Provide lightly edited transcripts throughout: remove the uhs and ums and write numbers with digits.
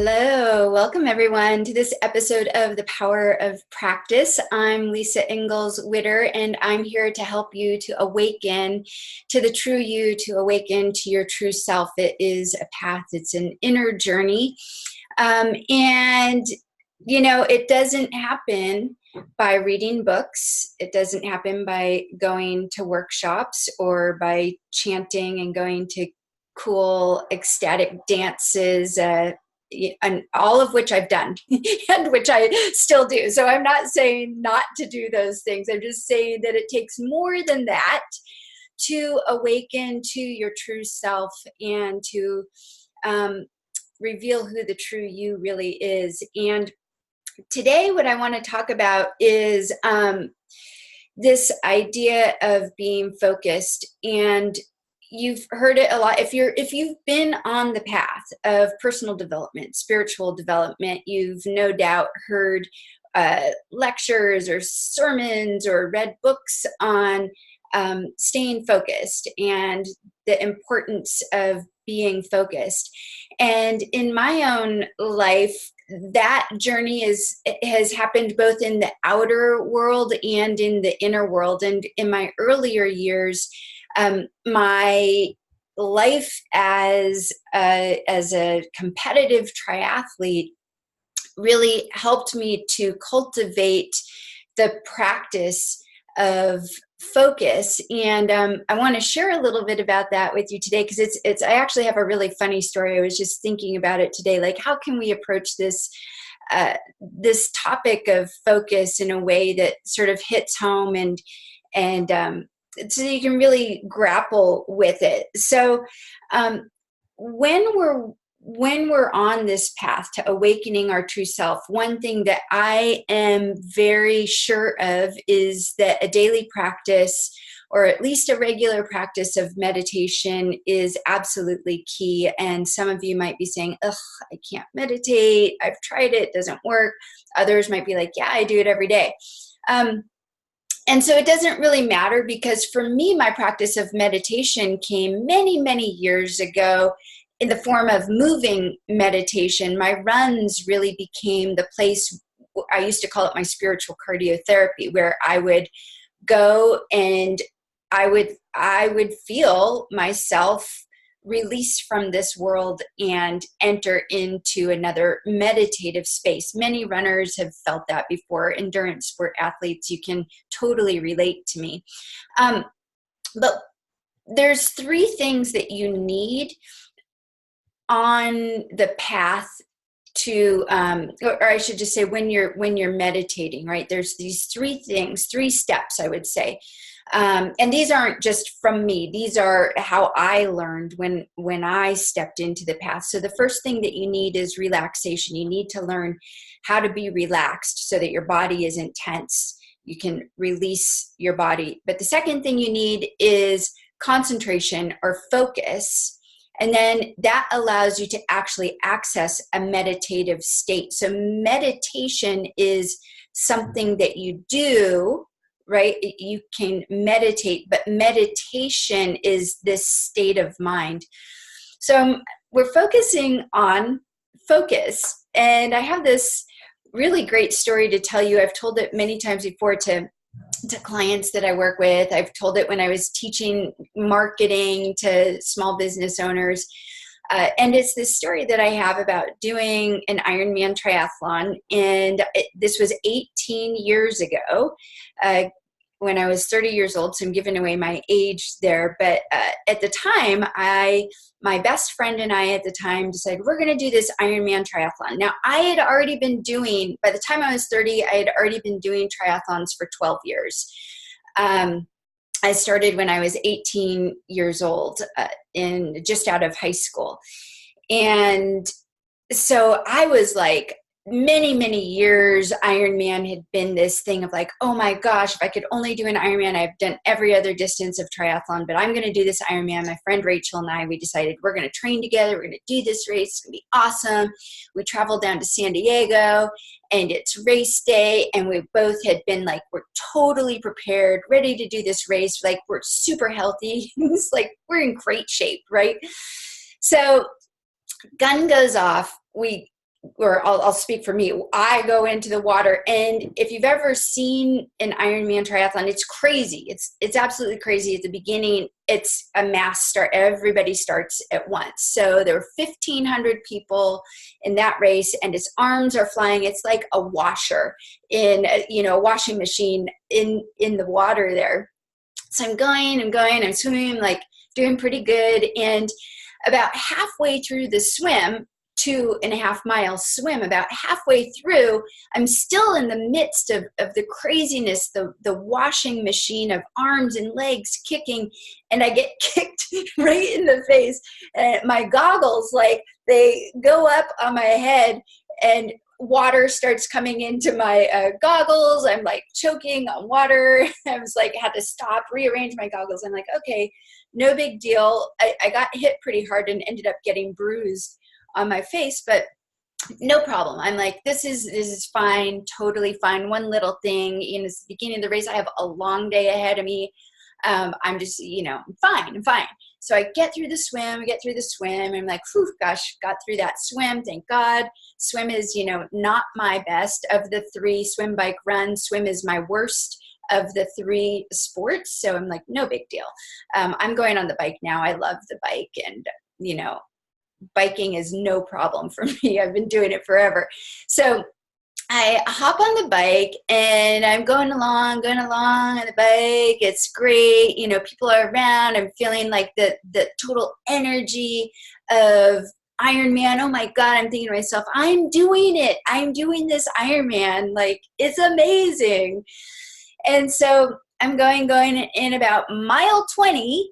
Hello, welcome everyone to this episode of The Power of Practice. I'm Lisa Ingalls Witter, and I'm here to help you to awaken to the true you, to awaken to your true self. It is a path, it's an inner journey. And it doesn't happen by reading books. It doesn't happen by going to workshops or by chanting and going to cool, ecstatic dances, and all of which I've done and which I still do. So I'm not saying not to do those things. I'm just saying that it takes more than that to awaken to your true self and to reveal who the true you really is. And today what I want to talk about is this idea of being focused. And you've heard it a lot. If you've been on the path of personal development, spiritual development, you've no doubt heard lectures or sermons or read books on staying focused and the importance of being focused. And in my own life, that journey has happened both in the outer world and in the inner world. And in my earlier years, my life as a competitive triathlete really helped me to cultivate the practice of focus. And I want to share a little bit about that with you today, because I actually have a really funny story. I was just thinking about it today, like how can we approach this topic of focus in a way that sort of hits home and so you can really grapple with it. So when we're on this path to awakening our true self, one thing that I am very sure of is that a daily practice, or at least a regular practice of meditation, is absolutely key. And some of you might be saying, ugh, I can't meditate. I've tried it, it doesn't work. Others might be like, yeah, I do it every day. And so it doesn't really matter, because for me, my practice of meditation came many, many years ago in the form of moving meditation. My runs really became the place, I used to call it my spiritual cardiotherapy, where I would go and I would feel myself release from this world and enter into another meditative space. Many runners have felt that before. Endurance sport athletes, you can totally relate to me. But there's three things that you need on the path to, or I should just say, when you're meditating, right? There's these three things, three steps, I would say. And these aren't just from me. These are how I learned when I stepped into the path. So the first thing that you need is relaxation. You need to learn how to be relaxed so that your body isn't tense. You can release your body. But the second thing you need is concentration or focus. And then that allows you to actually access a meditative state. So meditation is something that you do, right? You can meditate, but meditation is this state of mind. So we're focusing on focus. And I have this really great story to tell you. I've told it many times before to clients that I work with. I've told it when I was teaching marketing to small business owners. And it's this story that I have about doing an Ironman triathlon. And this was 18 years ago, when I was 30 years old. So I'm giving away my age there. But at the time, my best friend and I at the time decided we're going to do this Ironman triathlon. Now, I had already been doing, by the time I was 30, I had already been doing triathlons for 12 years. I started when I was 18 years old, just out of high school. And so I was like, many, many years, Ironman had been this thing of like, oh my gosh, if I could only do an Ironman. I've done every other distance of triathlon, but I'm going to do this Ironman. My friend Rachel and I, we decided we're going to train together. We're going to do this race. It's going to be awesome. We traveled down to San Diego, and it's race day. And we both had been like, we're totally prepared, ready to do this race. Like, we're super healthy. It's like, we're in great shape, right? So gun goes off. We or I'll speak for me. I go into the water, and if you've ever seen an Ironman triathlon, it's crazy. It's absolutely crazy. At the beginning, it's a mass start. Everybody starts at once. So there were 1,500 people in that race, and its arms are flying. It's like a washer in, a washing machine in the water there. So I'm swimming, like doing pretty good. And about halfway through the swim, 2.5 mile swim, about halfway through, I'm still in the midst of the craziness, the washing machine of arms and legs kicking, and I get kicked right in the face. And my goggles, like, they go up on my head, and water starts coming into my goggles. I'm like choking on water. I was like, had to stop, rearrange my goggles. I'm like, okay, no big deal. I got hit pretty hard and ended up getting bruised on my face, but no problem. I'm like, this is fine, totally fine. One little thing, it's the beginning of the race. I have a long day ahead of me. I'm just, I'm fine. So I get through the swim, I'm like, whew, gosh, got through that swim. Thank God. Swim is, not my best of the three: swim, bike, run. Swim is my worst of the three sports. So I'm like, no big deal. I'm going on the bike now. I love the bike, and, biking is no problem for me. I've been doing it forever. So I hop on the bike, and I'm going along on the bike. It's great. People are around. I'm feeling like the total energy of Ironman. Oh my God, I'm thinking to myself, I'm doing it. I'm doing this Ironman. Like, it's amazing. And so I'm going in about mile 20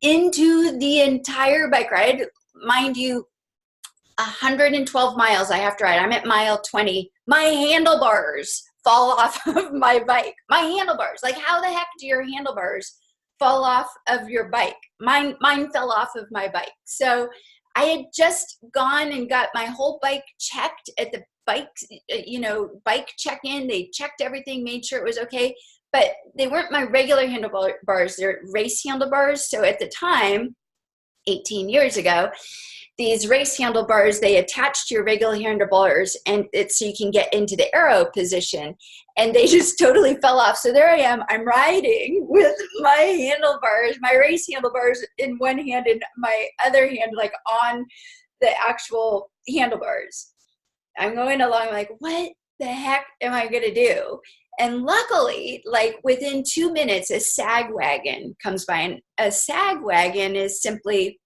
into the entire bike ride. Mind you, 112 miles I have to ride. I'm at mile 20. My handlebars fall off of my bike. My handlebars. Like, how the heck do your handlebars fall off of your bike? Mine fell off of my bike. So I had just gone and got my whole bike checked at the bike, bike check-in. They checked everything, made sure it was okay. But they weren't my regular handlebars. They're race handlebars. So at the time, 18 years ago, these race handlebars, they attach to your regular handlebars, and it's so you can get into the arrow position, and they just totally fell off. So there I am, I'm riding with my handlebars, my race handlebars in one hand, and my other hand like on the actual handlebars. I'm going along like, what the heck am I gonna do? And luckily, like within 2 minutes, a sag wagon comes by, and a sag wagon is simply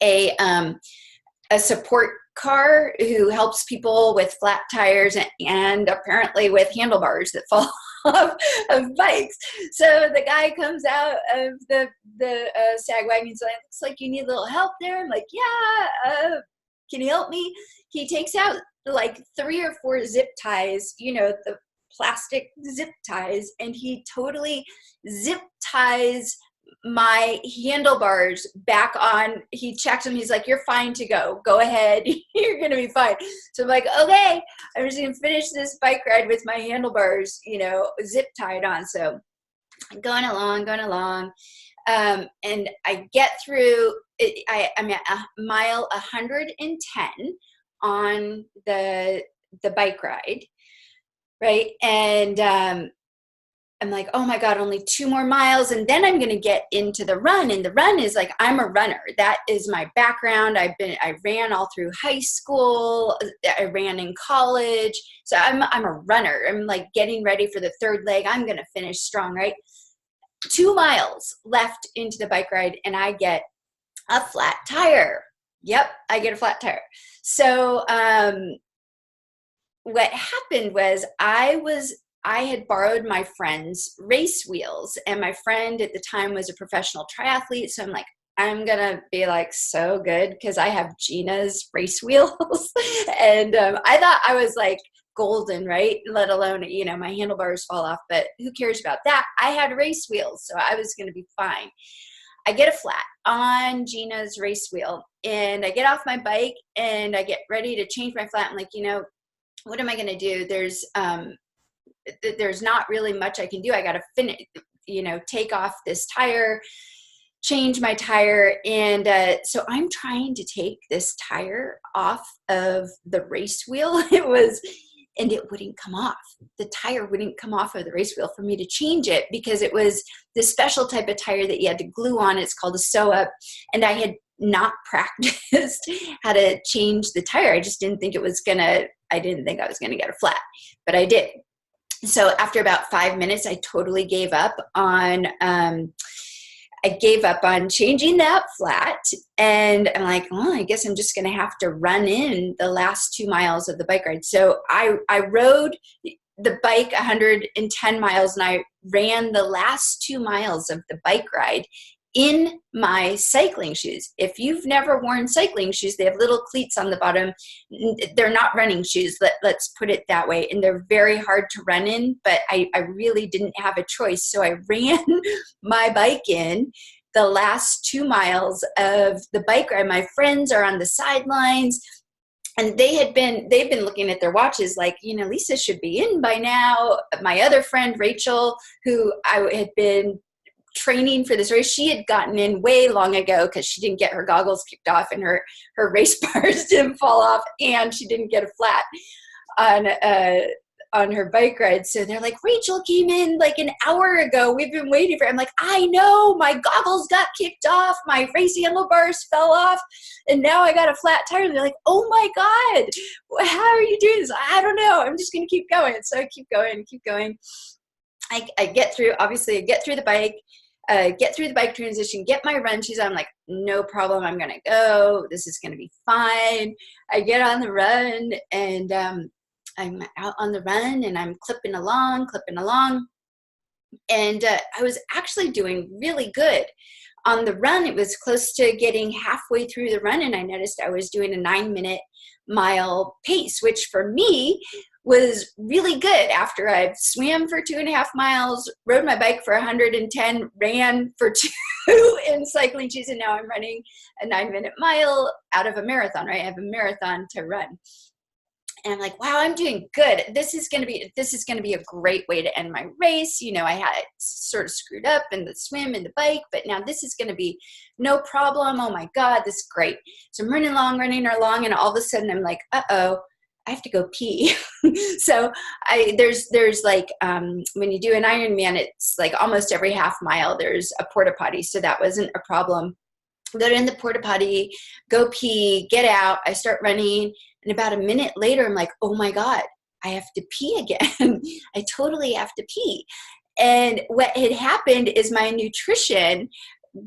a support car who helps people with flat tires and apparently with handlebars that fall off of bikes. So the guy comes out of the sag wagon. He's like, looks like you need a little help there. I'm like, yeah, can you help me? He takes out like 3 or 4 zip ties, the plastic zip ties, and he totally zip ties my handlebars back on. He checks them. He's like, you're fine to go ahead. You're gonna be fine. So I'm like, okay, I'm just gonna finish this bike ride with my handlebars, zip tied on. So I'm going along, and I get through it. I'm at mile 110 on the bike ride, right? And I'm like, oh my God, only 2 more miles. And then I'm going to get into the run. And the run is like, I'm a runner. That is my background. I ran all through high school. I ran in college. So I'm a runner. I'm like getting ready for the 3rd leg. I'm going to finish strong, right? 2 miles left into the bike ride, and I get a flat tire. Yep, I get a flat tire. So what happened was I had borrowed my friend's race wheels, and my friend at the time was a professional triathlete. So I'm like, I'm going to be like so good because I have Gina's race wheels. And I thought I was like golden, right? Let alone, my handlebars fall off, but who cares about that? I had race wheels, so I was going to be fine. I get a flat on Gina's race wheel, and I get off my bike and I get ready to change my flat. I'm like, what am I going to do? There's not really much I can do. I got to finish, take off this tire, change my tire. And so I'm trying to take this tire off of the race wheel. And it wouldn't come off. The tire wouldn't come off of the race wheel for me to change it, because it was this special type of tire that you had to glue on. It's called a sew up. And I had not practiced how to change the tire. I just didn't think I didn't think I was going to get a flat, but I did. So after about 5 minutes, I totally gave up on changing that flat. And I'm like, well, I guess I'm just going to have to run in the last 2 miles of the bike ride. So I rode the bike 110 miles, and I ran the last 2 miles of the bike ride in my cycling shoes. If you've never worn cycling shoes, they have little cleats on the bottom. They're not running shoes, let's put it that way. And they're very hard to run in, but I really didn't have a choice. So I ran my bike in the last 2 miles of the bike ride. My friends are on the sidelines, and they've been looking at their watches like, Lisa should be in by now. My other friend, Rachel, who I had been training for this race, she had gotten in way long ago because she didn't get her goggles kicked off and her race bars didn't fall off, and she didn't get a flat on her bike ride. So they're like, Rachel came in like an hour ago. We've been waiting for her. I'm like, I know, my goggles got kicked off, my race handlebars fell off, and now I got a flat tire. And they're like, oh my God, how are you doing this? I don't know. I'm just going to keep going. So I keep going. I get through the bike, get through the bike transition, get my run shoes on. I'm like, no problem. I'm going to go. This is going to be fine. I get on the run, and I'm out on the run, and I'm clipping along. And I was actually doing really good on the run. It was close to getting halfway through the run, and I noticed I was doing a 9-minute mile pace, which for me was really good after I've swam for 2.5 miles, rode my bike for 110, ran for 2 in cycling shoes, and now I'm running a 9-minute mile out of a marathon, right? I have a marathon to run. And I'm like, wow, I'm doing good. This is going to be a great way to end my race. I had sort of screwed up in the swim and the bike, but now this is going to be no problem. Oh my God, this is great. So I'm running along, and all of a sudden I'm like, uh-oh, I have to go pee. So there's like, when you do an Ironman, it's like almost every half mile, there's a porta potty. So that wasn't a problem. Go in the porta potty, go pee, get out. I start running. And about a minute later, I'm like, oh my God, I have to pee again. I totally have to pee. And what had happened is my nutrition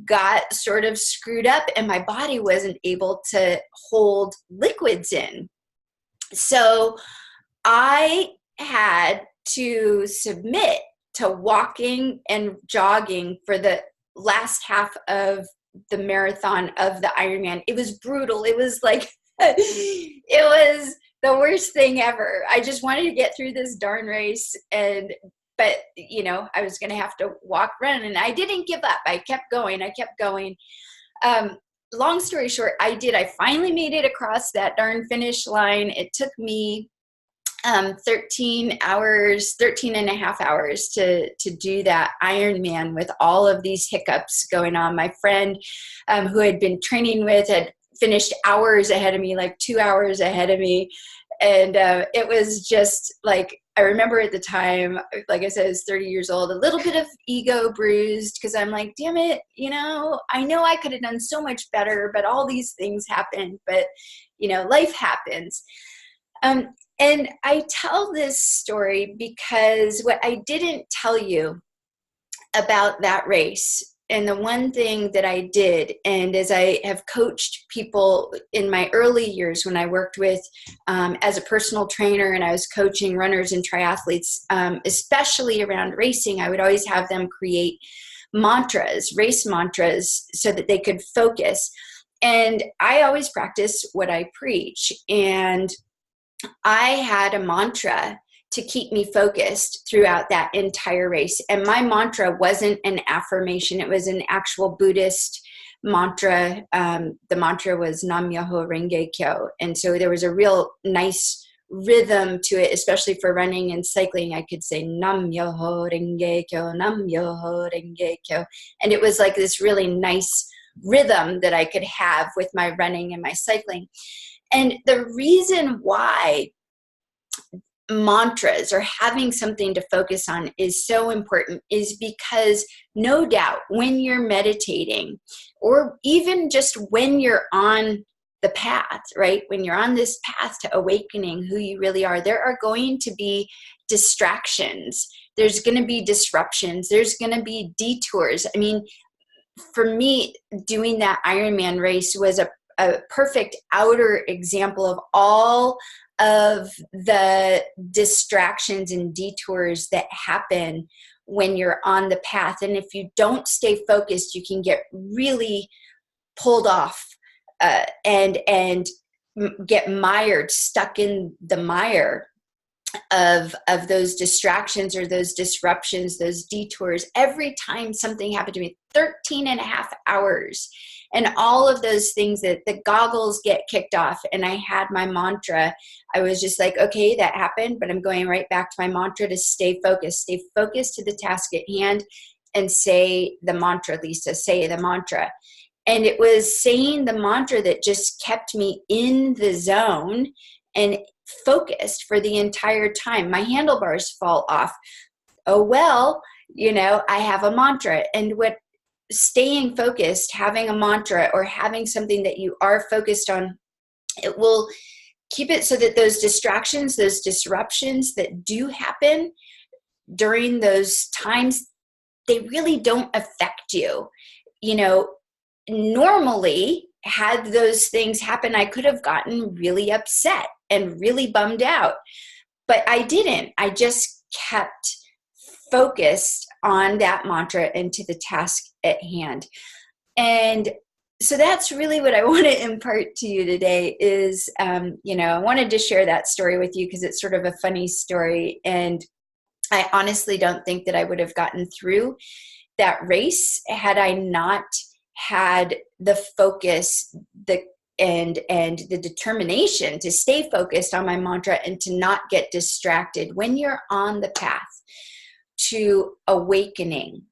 got sort of screwed up, and my body wasn't able to hold liquids in. So I had to submit to walking and jogging for the last half of the marathon of the Ironman. It was brutal. It was like, it was the worst thing ever. I just wanted to get through this darn race, but I was going to have to run, and I didn't give up. I kept going. Long story short, I finally made it across that darn finish line. It took me 13 and a half hours to do that Ironman with all of these hiccups going on. My friend who I'd been training with had finished hours ahead of me, like 2 hours ahead of me. And it was just like, I remember at the time, like I said, I was 30 years old, a little bit of ego bruised, because I'm like, damn it, I know I could have done so much better, but all these things happened. But, life happens. And I tell this story because what I didn't tell you about that race, and the one thing that I did, and as I have coached people in my early years when I worked with as a personal trainer, and I was coaching runners and triathletes, especially around racing, I would always have them create race mantras, so that they could focus. And I always practice what I preach. And I had a mantra to keep me focused throughout that entire race. And my mantra wasn't an affirmation. It was an actual Buddhist mantra. The mantra was Nam Myoho Renge Kyo. And so there was a real nice rhythm to it, especially for running and cycling. I could say Nam Myoho Renge Kyo, Nam Myoho Renge Kyo. And it was like this really nice rhythm that I could have with my running and my cycling. And the reason why mantras or having something to focus on is so important is because no doubt when you're meditating, or even just when you're on the path, right? When you're on this path to awakening who you really are, there are going to be distractions. There's going to be disruptions. There's going to be detours. I mean, for me, doing that Ironman race was a perfect outer example of all of the distractions and detours that happen when you're on the path. And if you don't stay focused, you can get really pulled off and get mired, stuck in the mire of those distractions or those disruptions, those detours. Every time something happened to me, 13 and a half hours, and all of those things, that the goggles get kicked off and I had my mantra. I was just like, okay, that happened, but I'm going right back to my mantra to stay focused to the task at hand and say the mantra, Lisa, say the mantra. And it was saying the mantra that just kept me in the zone and focused for the entire time. My handlebars fall off. Oh, well, I have a mantra. And what staying focused, having a mantra or having something that you are focused on, it will keep it so that those distractions, those disruptions that do happen during those times, they really don't affect you. Normally, had those things happen, I could have gotten really upset and really bummed out, but I didn't. I just kept focused on that mantra and to the task at hand. And so that's really what I want to impart to you today is, I wanted to share that story with you because it's sort of a funny story. And I honestly don't think that I would have gotten through that race had I not had the focus, and the determination to stay focused on my mantra and to not get distracted when you're on the path to awakening.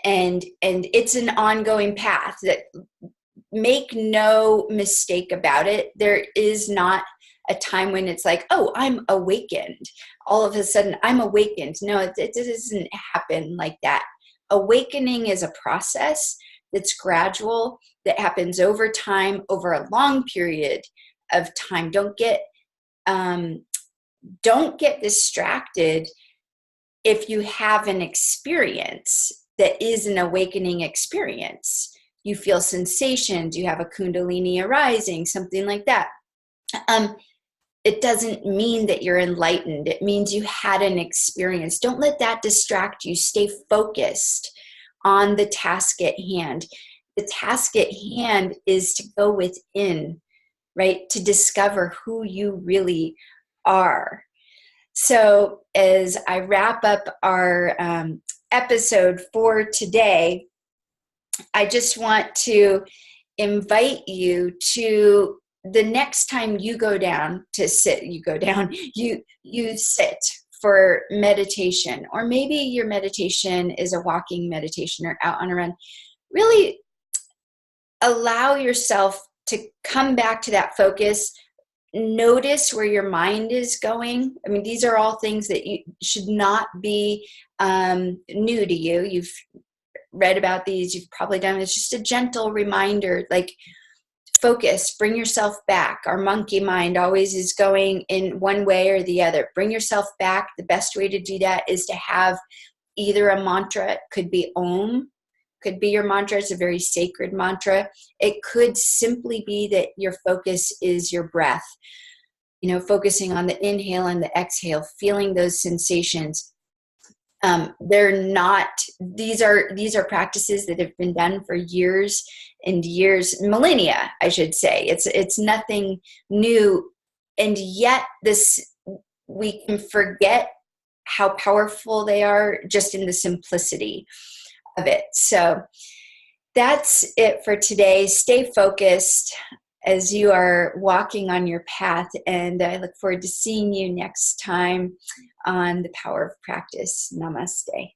And it's an ongoing path. That, make no mistake about it, there is not a time when it's like, oh, I'm awakened. All of a sudden, I'm awakened. No, it doesn't happen like that. Awakening is a process that's gradual, that happens over time, over a long period of time. Don't get distracted if you have an experience that is an awakening experience. You feel sensations, you have a kundalini arising, something like that. It doesn't mean that you're enlightened. It means you had an experience. Don't let that distract you. Stay focused on the task at hand. The task at hand is to go within, right? To discover who you really are. So as I wrap up our episode for today, I just want to invite you to, the next time you go down to sit, you sit for meditation, or maybe your meditation is a walking meditation or out on a run. Really allow yourself to come back to that focus. Notice where your mind is going. I mean, these are all things that you should not be new to you. You've read about these. You've probably done it. It's just a gentle reminder, like focus, bring yourself back. Our monkey mind always is going in one way or the other. Bring yourself back. The best way to do that is to have either a mantra. It could be Om, could be your mantra. It's a very sacred mantra. It could simply be that your focus is your breath, focusing on the inhale and the exhale, feeling those sensations. These are practices that have been done for years and years, millennia, I should say. It's nothing new. And yet we can forget how powerful they are just in the simplicity of it. So that's it for today. Stay focused. as you are walking on your path. And I look forward to seeing you next time on The Power of Practice. Namaste.